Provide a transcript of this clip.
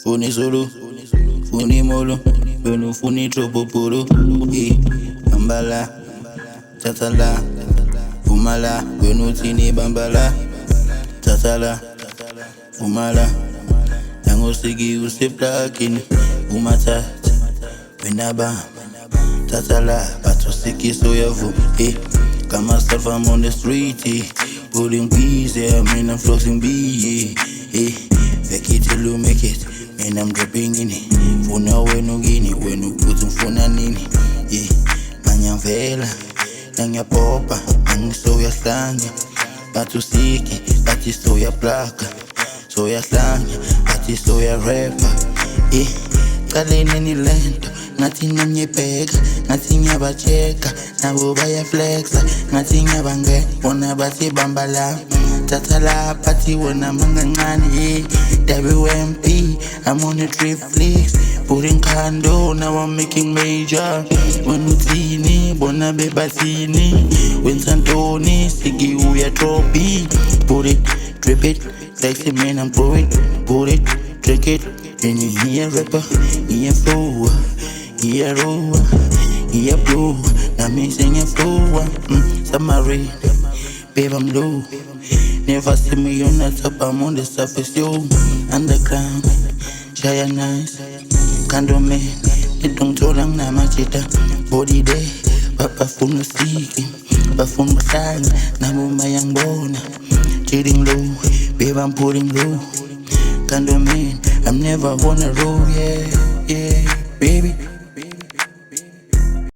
Funi solo, funi molo, benu funi tropo puro. Bambala, tatala, fumala, benu tini bambala, tatala, fumala. Yango sigi use plakini, umata, benaba, tatala, pato siki so yavu. Got myself, I'm on the street, pulling peas, yeah, man, I'm flossing B, fake it till you make it, man, I'm dripping in it. Funa wenu gini, wenu putu funa nini, manya vela, nanya popa, nanya soya slanga, batu siki, bati soya plaka, soya slanga, bati soya rapper, kale nini lento, ngathi nanyepeka, ngathi ngiyabacheka, nabo bayaflexa, ngathi ngiyabangena, bona bathi bambala, tatala bathi wena mangancane, W.N.P, I'm on a trip flicks, putting condo, now I'm making major. When utini, bona bebathini, when Santoni, Sickië uya trophy, put it, drip it, sexy man I'm pour it, put it, drink it, when you hear rapper, hear flow. Yeah, roll, yeah, blue. Now me singing flow, submarine. Babe, I'm low. Never see me on the top, I'm on the surface, yo. Underground, shy and nice. Kando man, it don't too long, na machita. Body day, papa funo siki. Papa funo sang, na muma yang bona. Cheating low, babe, I'm putting low. Kando man, I'm never gonna roll, yeah, baby.